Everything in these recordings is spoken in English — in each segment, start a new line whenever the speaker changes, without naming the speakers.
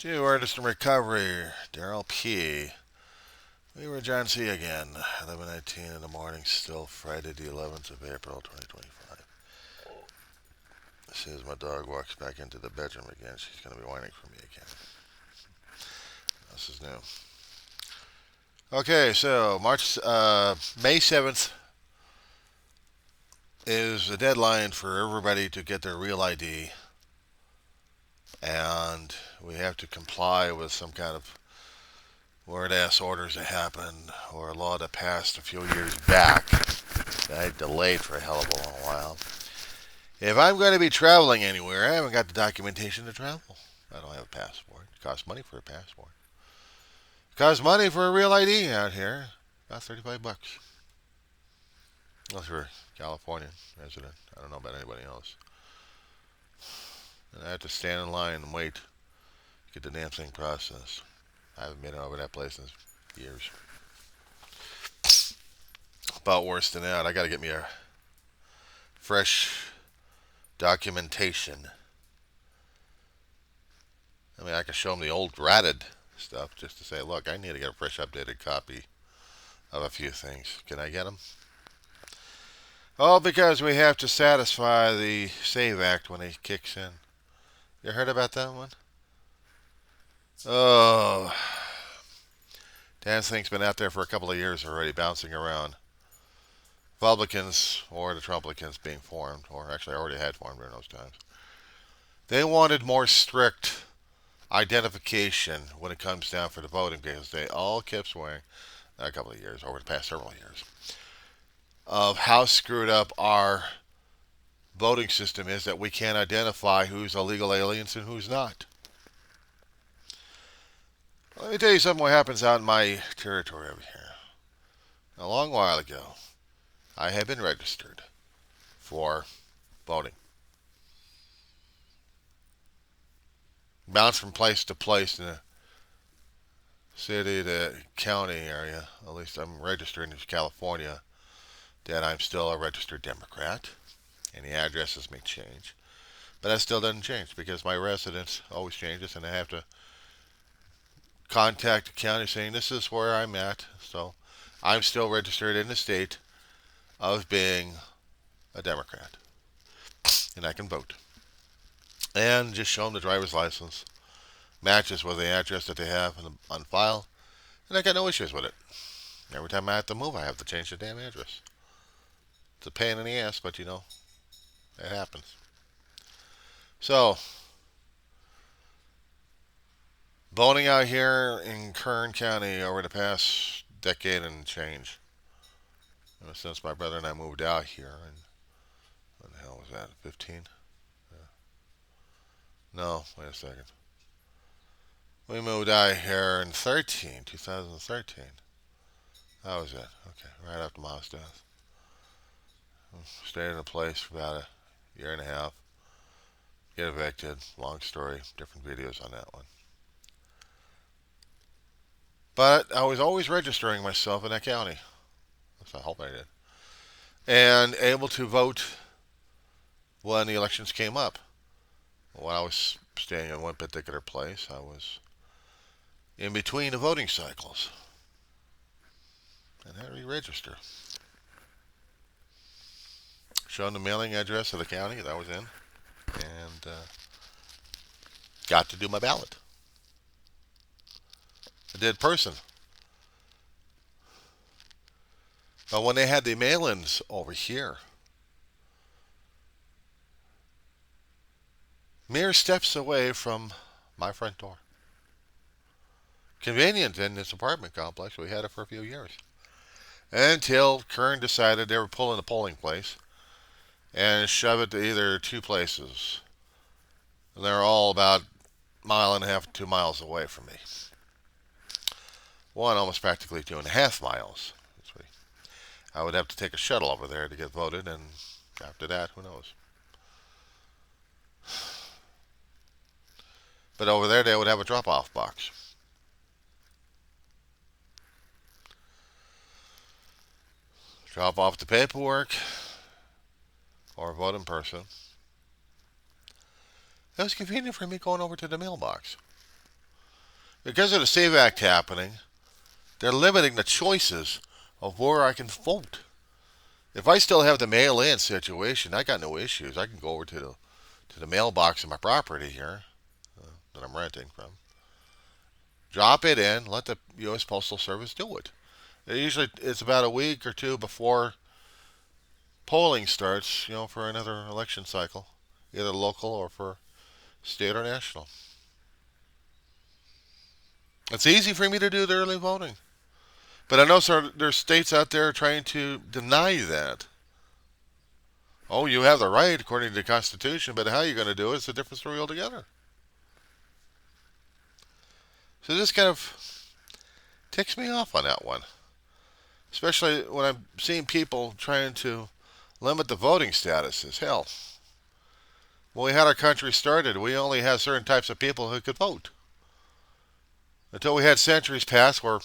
To Artist in Recovery, Darryl P. We were John C. again, 11:19 in the morning, still Friday the 11th of April, 2025. As soon as my dog walks back into the bedroom again, she's going to be whining for me again. This is new. Okay, so May 7th is the deadline for everybody to get their real ID, and we have to comply with some kind of word-ass orders that happened or a law that passed a few years back that I delayed for a hell of a long while. If I'm going to be traveling anywhere, I haven't got the documentation to travel. I don't have a passport. It costs money for a passport. It costs money for a real ID out here. About $35. Unless you're a California resident. I don't know about anybody else. And I have to stand in line and wait to get the damn thing processed. I haven't been over that place in years. About worse than that, I got to get me a fresh documentation. I mean, I can show them the old ratted stuff just to say, look, I need to get a fresh updated copy of a few things. Can I get them? Oh, because we have to satisfy the SAVE Act when it kicks in. You heard about that one? Oh, damn thing's been out there for a couple of years already, bouncing around. Republicans or the Trumplicans being formed, or actually already had formed during those times. They wanted more strict identification when it comes down for the voting because they all kept swearing a couple of years, over the past several years, of how screwed up our voting system is that we can't identify who's illegal aliens and who's not. Let me tell you something what happens out in my territory over here. A long while ago, I had been registered for voting. Bounced from place to place in the city to county area. At least I'm registered in California that I'm still a registered Democrat. And the addresses may change. But that still doesn't change because my residence always changes and I have to contact the county saying this is where I'm at. So I'm still registered in the state of being a Democrat. And I can vote. And just show them the driver's license. Matches with the address that they have on file. And I got no issues with it. Every time I have to move, I have to change the damn address. It's a pain in the ass, but you know, it happens. So, voting out here in Kern County over the past decade and change. Since my brother and I moved out here, and what the hell was that, 15? No, wait a second. We moved out here in 2013. That was it. Okay, right after Mom's death. Stayed in a place for about a year and a half. Get evicted. Long story. Different videos on that one. But I was always registering myself in that county. That's I hope I did. And able to vote when the elections came up. When I was staying in one particular place, I was in between the voting cycles. And I had to re-register. Showing the mailing address of the county that I was in. And got to do my ballot. I did person. But when they had the mail-ins over here, mere steps away from my front door. Convenient in this apartment complex. We had it for a few years. Until Kern decided they were pulling the polling place and shove it to either two places. And they're all about a mile and a half, 2 miles away from me. One almost practically 2.5 miles. I would have to take a shuttle over there to get voted, and after that, who knows? But over there, they would have a drop-off box. Drop off the paperwork or vote in person. It was convenient for me going over to the mailbox. Because of the SAVE Act happening, they're limiting the choices of where I can vote. If I still have the mail-in situation, I got no issues. I can go over to the mailbox in my property here that I'm renting from, drop it in, let the U.S. Postal Service do it. Usually, it's about a week or two before polling starts, for another election cycle, either local or for state or national. It's easy for me to do the early voting. But I know there's states out there trying to deny that. Oh, you have the right according to the Constitution, but how you're going to do it is a different story altogether. So this kind of ticks me off on that one, especially when I'm seeing people trying to limit the voting statuses. Hell, when we had our country started, we only had certain types of people who could vote. Until we had centuries pass where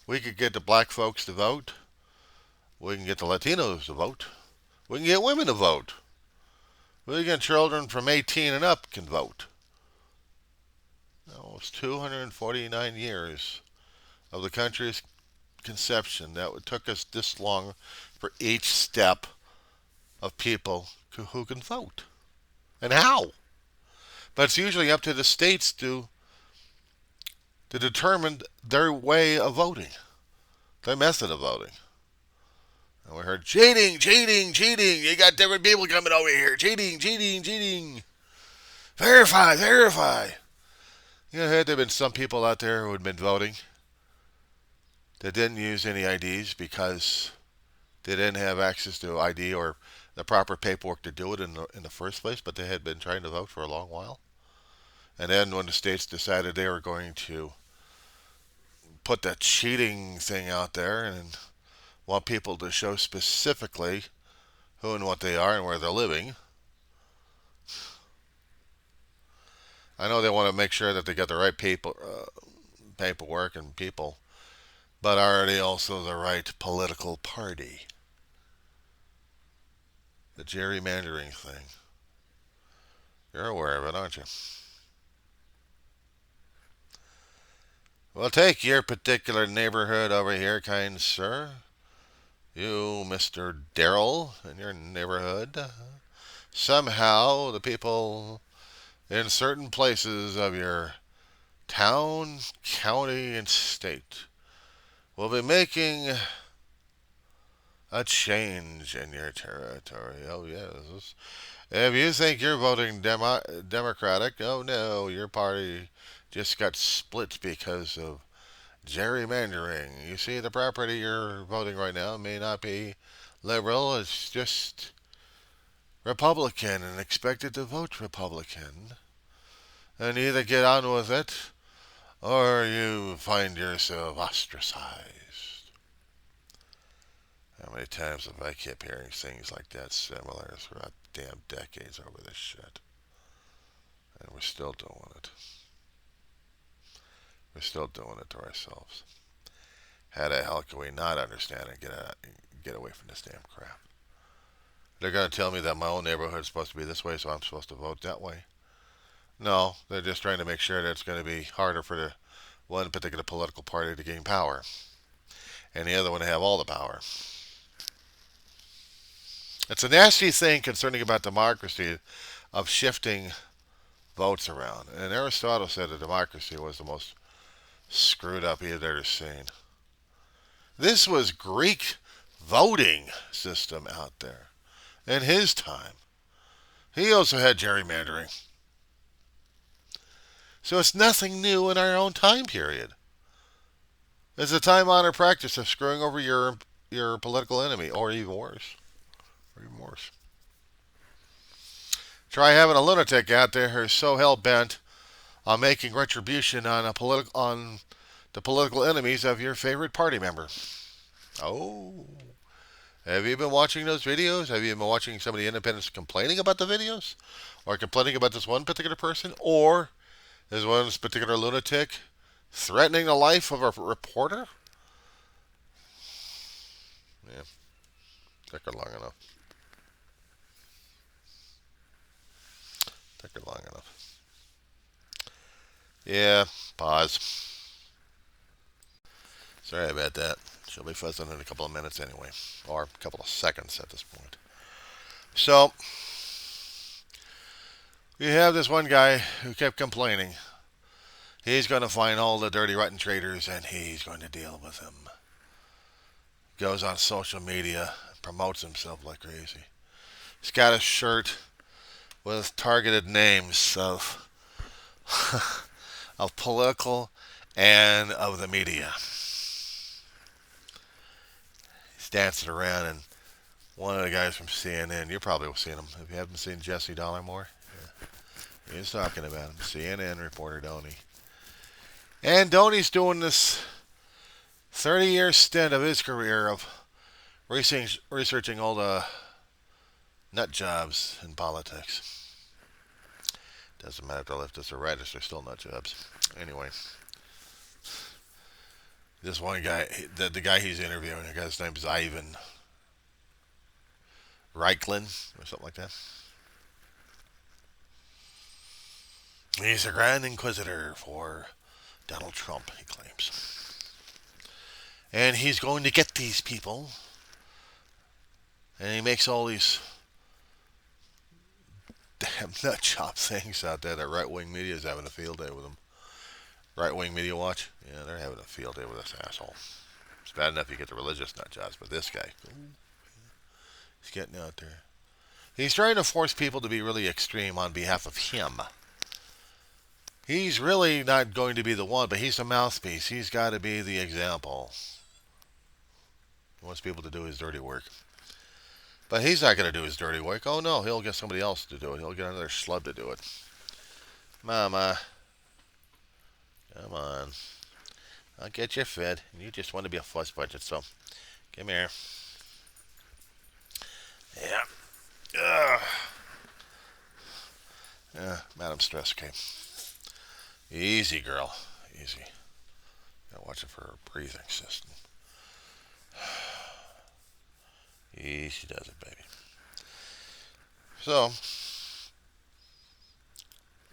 we could get the black folks to vote, we can get the Latinos to vote, we can get women to vote, we can get children from 18 and up can vote. Now, it's 249 years of the country's conception that it took us this long for each step of people who can vote. And how? But it's usually up to the states to determine their way of voting, their method of voting. And we heard cheating, cheating, cheating. You got different people coming over here. Cheating, cheating, cheating. Verify, verify. Had there been some people out there who had been voting that didn't use any IDs because they didn't have access to ID or the proper paperwork to do it in the first place, but they had been trying to vote for a long while. And then when the states decided they were going to put that cheating thing out there and want people to show specifically who and what they are and where they're living, I know they want to make sure that they get the right paperwork and people, but are they also the right political party? The gerrymandering thing. You're aware of it, aren't you? Well, take your particular neighborhood over here, kind sir. You, Mr. DARRYL, in your neighborhood. Somehow, the people in certain places of your town, county, and state will be making a change in your territory. Oh, yes. If you think you're voting Democratic, oh no, your party just got split because of gerrymandering. You see, the property you're voting right now may not be liberal, it's just Republican and expected to vote Republican. And either get on with it or you find yourself ostracized. How many times have I kept hearing things like that similar throughout damn decades over this shit? And we're still doing it. We're still doing it to ourselves. How the hell can we not understand and get away from this damn crap? They're going to tell me that my own neighborhood is supposed to be this way, so I'm supposed to vote that way. No, they're just trying to make sure that it's going to be harder for the one particular political party to gain power, and the other one to have all the power. It's a nasty thing concerning about democracy of shifting votes around. And Aristotle said that democracy was the most screwed up he had ever seen. This was Greek voting system out there in his time. He also had gerrymandering. So it's nothing new in our own time period. It's a time-honored practice of screwing over your political enemy, or even worse. Or even worse. Try having a lunatic out there who's so hell-bent on making retribution on the political enemies of your favorite party member. Oh. Have you been watching those videos? Have you been watching some of the independents complaining about the videos? Or complaining about this one particular person? Or is one of this particular lunatic threatening the life of a reporter? Yeah. Took it long enough. Took it long enough. Yeah. Pause. Sorry about that. She'll be fuzzing in a couple of minutes anyway, or a couple of seconds at this point. So, we have this one guy who kept complaining. He's going to find all the dirty, rotten traitors and he's going to deal with them. Goes on social media, promotes himself like crazy. He's got a shirt with targeted names of of political and of the media. He's dancing around, and one of the guys from CNN, you probably will seen him. If you haven't seen Jesse Dollarmore, yeah. He's talking about him. CNN reporter Doney. And Doney's doing this 30-year stint of his career of researching all the nut jobs in politics. Doesn't matter if they're leftists or rightists, they're still nut jobs. Anyway, this one guy, the guy he's interviewing, the guy's name is Ivan Reiklin or something like that. He's a Grand Inquisitor for Donald Trump, he claims. And he's going to get these people. And he makes all these damn nut job things out there that right-wing media is having a field day with him. Right-wing media watch? Yeah, they're having a field day with this asshole. It's bad enough you get the religious nut jobs, but this guy, he's getting out there. He's trying to force people to be really extreme on behalf of him. He's really not going to be the one, but he's the mouthpiece. He's got to be the example. He wants people to do his dirty work. But he's not going to do his dirty work. Oh, no, he'll get somebody else to do it. He'll get another schlub to do it. Mama. Come on. I'll get you fed. You just want to be a fuss budget, so come here. Yeah. Ugh. Yeah, Madam Stress came. Easy, girl. Easy. Gotta watch it for her breathing system. Easy does it, baby. So,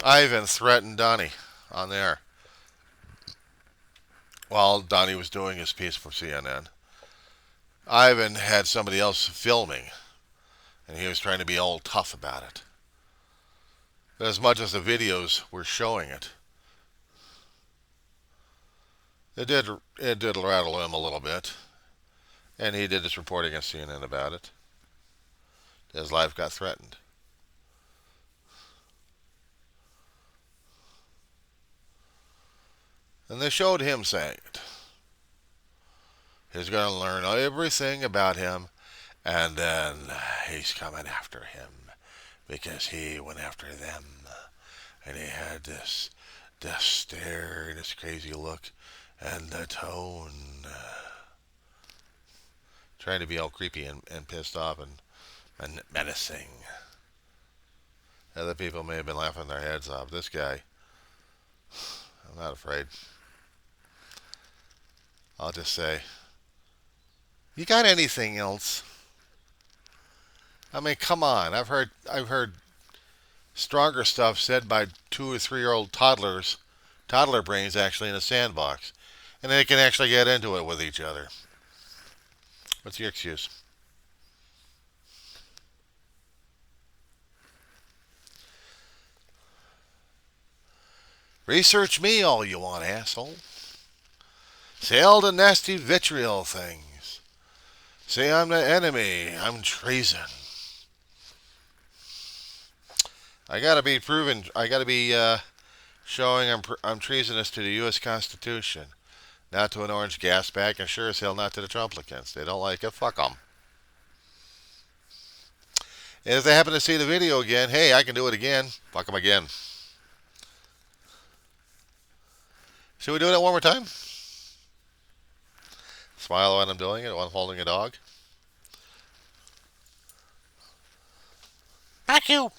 Ivan threatened Donnie on there while Donnie was doing his piece for CNN. Ivan had somebody else filming, and he was trying to be all tough about it. But as much as the videos were showing it, it did rattle him a little bit. And he did this report against CNN about it. His life got threatened. And they showed him saying it. He's going to learn everything about him, and then he's coming after him because he went after them. And he had this stare and this crazy look and the tone. Trying to be all creepy and pissed off and menacing. Other people may have been laughing their heads off. This guy, I'm not afraid. I'll just say, you got anything else? I mean, come on. I've heard stronger stuff said by 2 or 3-year-old toddler brains actually in a sandbox, and they can actually get into it with each other. What's your excuse? Research me all you want, asshole. Say all the nasty vitriol things. Say I'm the enemy. I'm treason. I gotta be proven. I gotta be showing I'm treasonous to the U.S. Constitution. Not to an orange gas bag, and sure as hell not to the Trumplicans. They don't like it, fuck them. And if they happen to see the video again, hey, I can do it again. Fuck them again. Should we do it one more time? Smile when I'm doing it, when I'm holding a dog. Fuck you.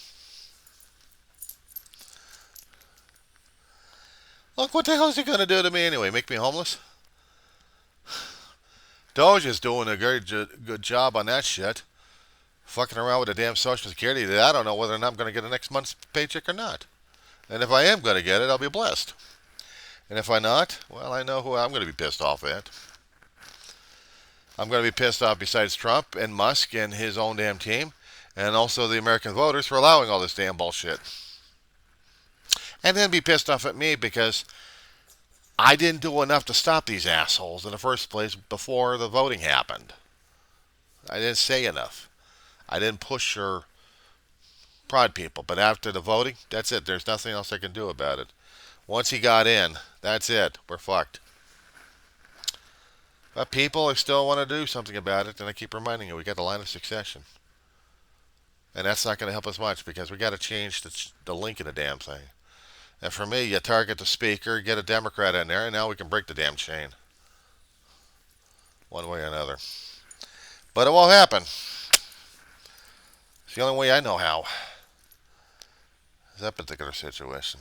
Look, what the hell is he going to do to me anyway? Make me homeless? Doge is doing a good job on that shit. Fucking around with the damn Social Security that I don't know whether or not I'm going to get a next month's paycheck or not. And if I am going to get it, I'll be blessed. And if I'm not, well, I know who I'm going to be pissed off at. I'm going to be pissed off besides Trump and Musk and his own damn team, and also the American voters for allowing all this damn bullshit. And then be pissed off at me because I didn't do enough to stop these assholes in the first place before the voting happened. I didn't say enough. I didn't push or prod people. But after the voting, that's it. There's nothing else I can do about it. Once he got in, that's it. We're fucked. But people still want to do something about it, and I keep reminding you, we got the line of succession. And that's not going to help us much because we got to change the link in the damn thing. And for me, you target the speaker, get a Democrat in there, and now we can break the damn chain. One way or another. But it won't happen. It's the only way I know how. Is that particular situation.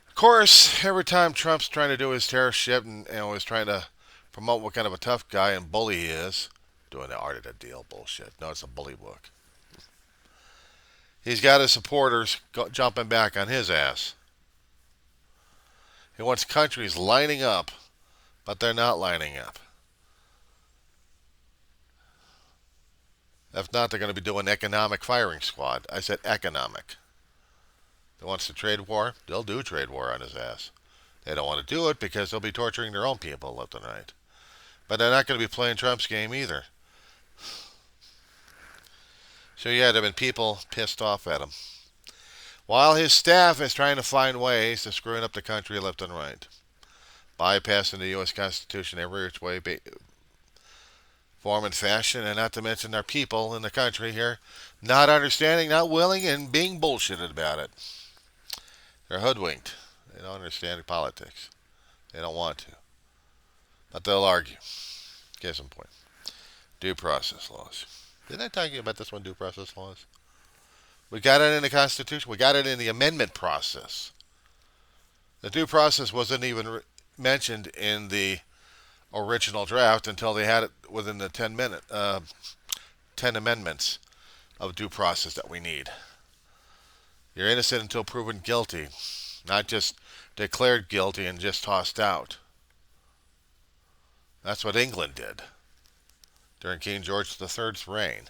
Of course, every time Trump's trying to do his terrorist shit and was trying to promote what kind of a tough guy and bully he is, doing the art of the deal bullshit. No, it's a bully book. He's got his supporters jumping back on his ass. He wants countries lining up, but they're not lining up. If not, they're going to be doing economic firing squad. I said economic. They wants to trade war, they'll do trade war on his ass. They don't want to do it because they'll be torturing their own people left and right. But they're not going to be playing Trump's game either. So yeah, there have been people pissed off at him. While his staff is trying to find ways to screwing up the country left and right. Bypassing the U.S. Constitution every which way, form and fashion, and not to mention our people in the country here not understanding, not willing, and being bullshitted about it. They're hoodwinked. They don't understand politics. They don't want to. But they'll argue. Case in point. Due process laws. Didn't I talk to you about this one, due process laws? We got it in the Constitution. We got it in the amendment process. The due process wasn't even mentioned in the original draft until they had it within the 10 amendments of due process that we need. You're innocent until proven guilty, not just declared guilty and just tossed out. That's what England did during King George III's reign.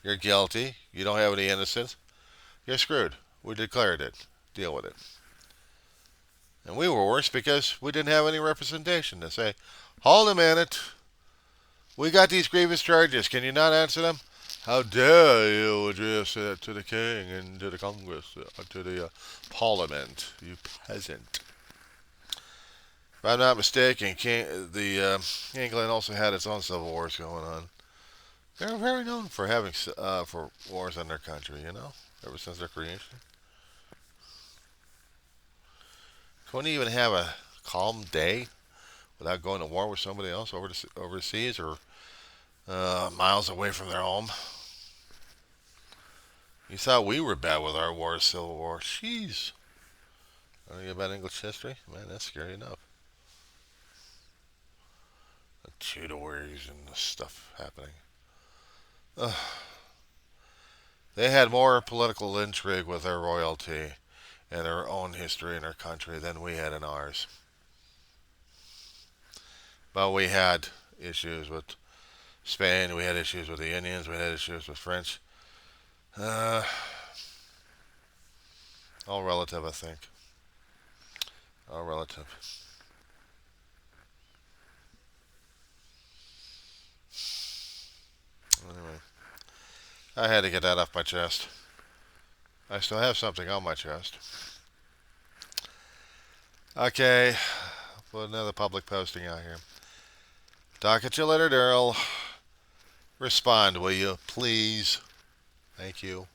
You're guilty, you don't have any innocence, you're screwed. We declared it. Deal with it. And we were worse because we didn't have any representation to say, hold a minute, we got these grievous charges, can you not answer them? How dare you address it to the king and to the Congress, to the Parliament, you peasant. If I'm not mistaken, England also had its own civil wars going on. They're very known for having for wars in their country, ever since their creation. Couldn't even have a calm day without going to war with somebody else overseas or miles away from their home. You thought we were bad with our war, Civil War. Jeez. I don't know about English history? Man, that's scary enough. The Tudors and the stuff happening. They had more political intrigue with their royalty and their own history in their country than we had in ours. But we had issues with Spain, we had issues with the Indians, we had issues with French. All relative, I think. All relative. Anyway, I had to get that off my chest. I still have something on my chest. Okay, put another public posting out here. Talk at you later, DARRYL. Respond, will you, please? Thank you.